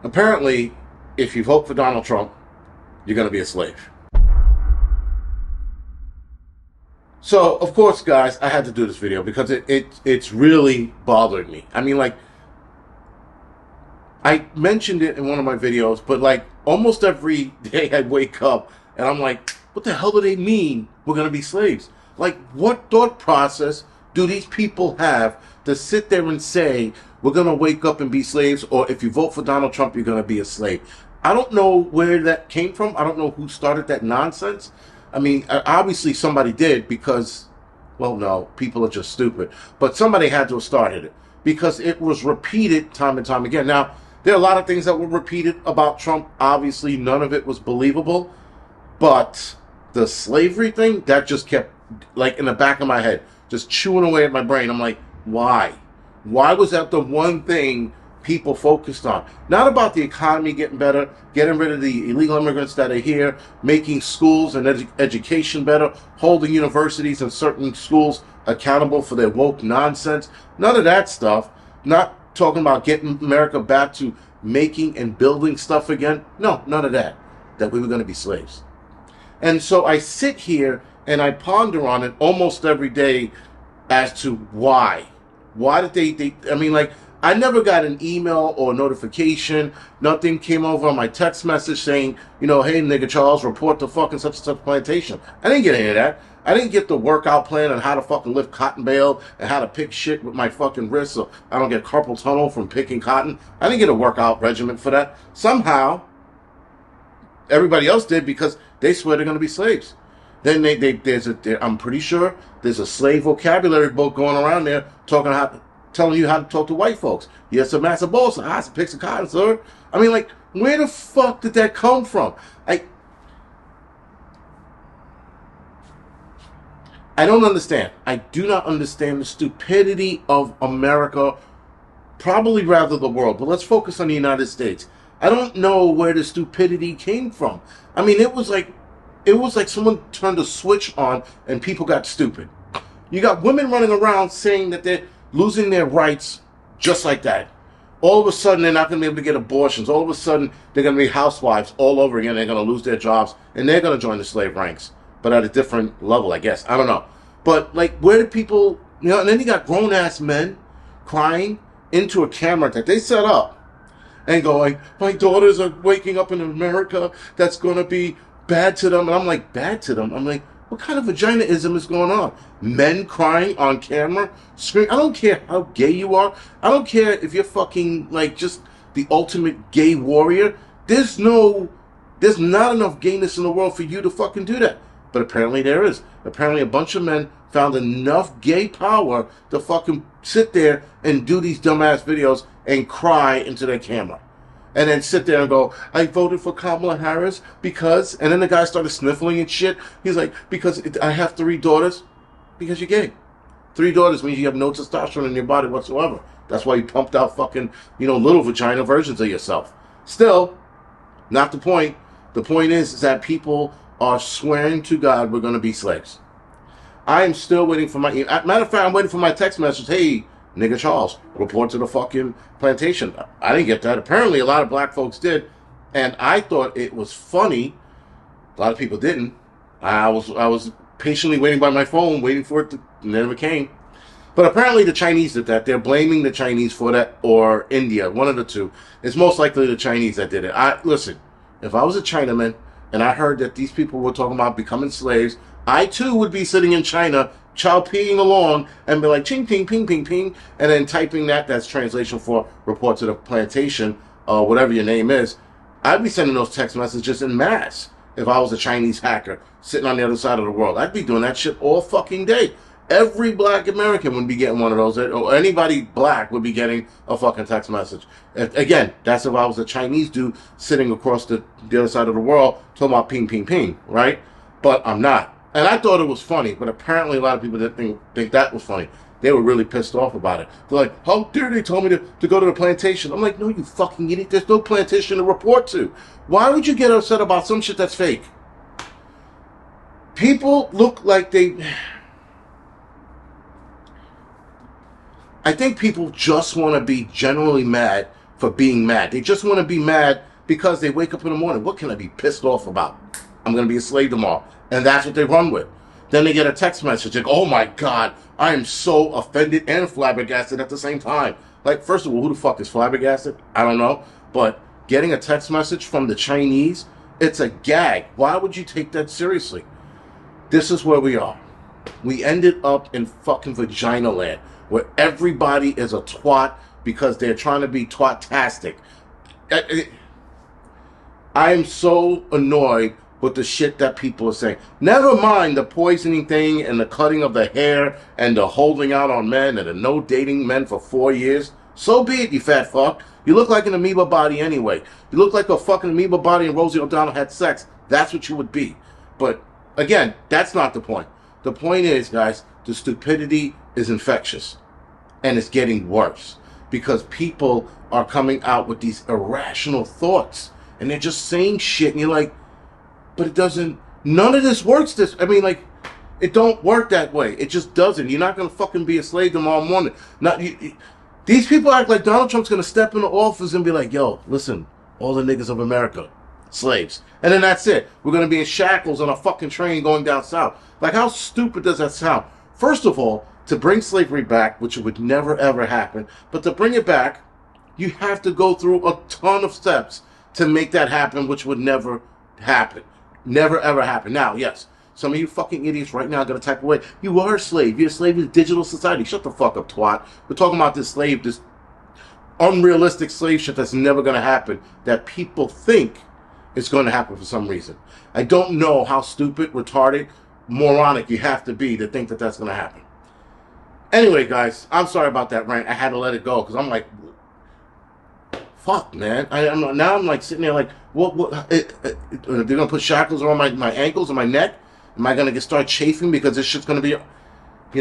Apparently, if you vote for Donald Trump, you're going to be a slave. So, of course, guys, I had to do this video because it's really bothered me. I mean, like, I mentioned it in one of my videos, but like almost every day I wake up and I'm like, what the hell do they mean we're going to be slaves? Like, what thought process do these people have to sit there and say we're going to wake up and be slaves, or if you vote for Donald Trump, you're going to be a slave? I don't know where that came from. I don't know who started that nonsense. I mean, obviously somebody did because, well, no, people are just stupid. But somebody had to have started it because it was repeated time and time again. Now, there are a lot of things that were repeated about Trump. Obviously, none of it was believable. But the slavery thing, that just kept, like, in the back of my head, just chewing away at my brain. I'm like, why? Why was that the one thing people focused on? Not about the economy getting better, getting rid of the illegal immigrants that are here, making schools and education better, holding universities and certain schools accountable for their woke nonsense. None of that stuff. Not talking about getting America back to making and building stuff again. No, none of that. That we were going to be slaves. And so I sit here and I ponder on it almost every day as to why. Why did they I mean, like, I never got an email or notification. Nothing came over on my text message saying, you know, hey, nigga Charles, report to fucking such and such plantation. I didn't get any of that. I didn't get the workout plan on how to fucking lift cotton bale and how to pick shit with my fucking wrists so I don't get carpal tunnel from picking cotton. I didn't get a workout regimen for that. Somehow, everybody else did because they swear they're going to be slaves. Then I'm pretty sure there's a slave vocabulary book going around there telling you how to talk to white folks. Yes, a massive boss, a pick of cotton, sir. I mean, like, where the fuck did that come from? I don't understand. I do not understand the stupidity of America, probably rather the world, but let's focus on the United States. I don't know where the stupidity came from. I mean, it was like someone turned a switch on and people got stupid. You got women running around saying that they're losing their rights just like that. All of a sudden, they're not going to be able to get abortions. All of a sudden, they're going to be housewives all over again. They're going to lose their jobs, and they're going to join the slave ranks, but at a different level, I guess. I don't know. But, like, where do people, you know, and then you got grown-ass men crying into a camera that they set up and going, my daughters are waking up in America. That's going to be bad to them. And I'm like, bad to them? I'm like, what kind of vaginaism is going on? Men crying on camera, screaming. I don't care how gay you are. I don't care if you're fucking, like, just the ultimate gay warrior. There's not enough gayness in the world for you to fucking do that. But apparently there is. Apparently a bunch of men found enough gay power to fucking sit there and do these dumbass videos and cry into their camera. And then sit there and go, I voted for Kamala Harris because... And then the guy started sniffling and shit. He's like, because I have 3 daughters. Because you're gay. 3 daughters means you have no testosterone in your body whatsoever. That's why you pumped out fucking, you know, little vagina versions of yourself. Still, not the point. The point is that people are swearing to God we're going to be slaves. I am still waiting for my... Matter of fact, I'm waiting for my text message. Hey, nigga Charles, report to the fucking plantation. I didn't get that. Apparently, a lot of black folks did. And I thought it was funny. A lot of people didn't. I was patiently waiting by my phone, waiting for it to... And then it came. But apparently the Chinese did that. They're blaming the Chinese for that, or India, one of the two. It's most likely the Chinese that did it. Listen, if I was a Chinaman and I heard that these people were talking about becoming slaves, I too would be sitting in China, chow peeing along, and be like, ching, ping, ping, ping, ping, and then typing that's translation for report to the plantation, or whatever your name is. I'd be sending those text messages in mass if I was a Chinese hacker sitting on the other side of the world. I'd be doing that shit all fucking day. Every black American would be getting one of those, or anybody black would be getting a fucking text message. Again, that's if I was a Chinese dude sitting across the other side of the world talking about ping, ping, ping, right? But I'm not. And I thought it was funny, but apparently a lot of people didn't think that was funny. They were really pissed off about it. They're like, how dare they tell me to go to the plantation? I'm like, no, you fucking idiot. There's no plantation to report to. Why would you get upset about some shit that's fake? People look like they... I think people just want to be generally mad for being mad. They just want to be mad because they wake up in the morning. What can I be pissed off about? I'm going to be a slave tomorrow. And that's what they run with. Then they get a text message like, oh my God, I am so offended and flabbergasted at the same time. Like, first of all, who the fuck is flabbergasted? I don't know. But getting a text message from the Chinese, it's a gag. Why would you take that seriously? This is where we are. We ended up in fucking vagina land, where everybody is a twat because they're trying to be twat-tastic. I am so annoyed with the shit that people are saying. Never mind the poisoning thing and the cutting of the hair and the holding out on men and the no dating men for 4 years. So be it, you fat fuck. You look like an amoeba body anyway. You look like a fucking amoeba body and Rosie O'Donnell had sex. That's what you would be. But again, that's not the point. The point is, guys, the stupidity is infectious. And it's getting worse. Because people are coming out with these irrational thoughts. And they're just saying shit. And you're like, but it doesn't, none of this works it don't work that way. It just doesn't. You're not going to fucking be a slave tomorrow morning. These people act like Donald Trump's going to step into office and be like, yo, listen, all the niggas of America, slaves. And then that's it. We're going to be in shackles on a fucking train going down south. Like, how stupid does that sound? First of all, to bring slavery back, which would never ever happen, but to bring it back, you have to go through a ton of steps to make that happen, which would never happen. Never ever happen. Now, yes, some of you fucking idiots right now are going to type away. You are a slave. You're a slave in digital society. Shut the fuck up, twat. We're talking about this unrealistic slave shit that's never going to happen, that people think is going to happen for some reason. I don't know how stupid, retarded, moronic you have to be to think that that's going to happen. Anyway, guys, I'm sorry about that rant. I had to let it go because I'm like, fuck, man. I'm like sitting there like, they're going to put shackles around my ankles and my neck? Am I going to start chafing because this shit's going to be,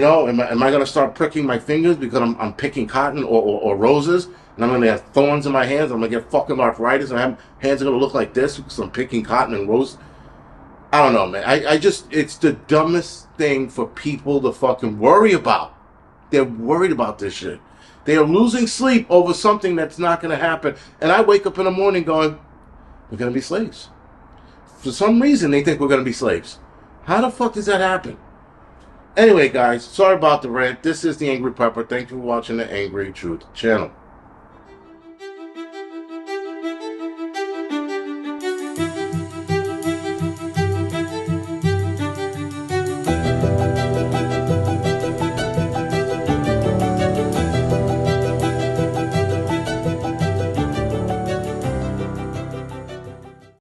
am I going to start pricking my fingers because I'm picking cotton or roses? And I'm going to have thorns in my hands. I'm going to get fucking arthritis and my hands are going to look like this because I'm picking cotton and roses. I don't know, man. It's the dumbest thing for people to fucking worry about. They're worried about this shit. They are losing sleep over something that's not going to happen. And I wake up in the morning going, we're going to be slaves. For some reason, they think we're going to be slaves. How the fuck does that happen? Anyway, guys, sorry about the rant. This is the Angry Pepper. Thank you for watching the Angry Truth channel.